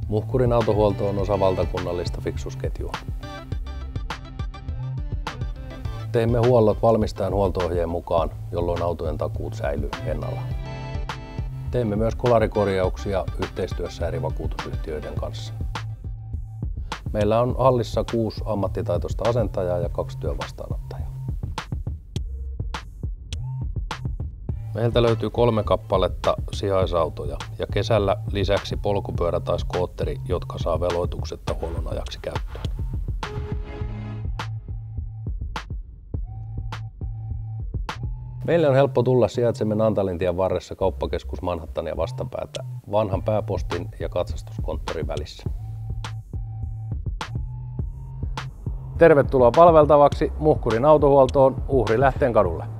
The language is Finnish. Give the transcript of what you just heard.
Muhkurin autohuolto on osa valtakunnallista Fixus-ketjua. Teemme huollot valmistajan huolto-ohjeen mukaan, jolloin autojen takuut säilyy ennalla. Teemme myös kolarikorjauksia yhteistyössä eri vakuutusyhtiöiden kanssa. Meillä on hallissa 6 ammattitaitoista asentajaa ja 2 työvastaanottajaa. Meiltä löytyy 3 kappaletta sijaisautoja ja kesällä lisäksi polkupyörä tai skootteri, jotka saa veloituksetta huollon ajaksi käyttöön. Meille on helppo tulla, sijaitsemme Naantalintien varressa kauppakeskus Manhattania vastapäätä vanhan pääpostin ja katsastuskonttorin välissä. Tervetuloa palveltavaksi Muhkurin autohuoltoon Uhrinlähteen kadulle.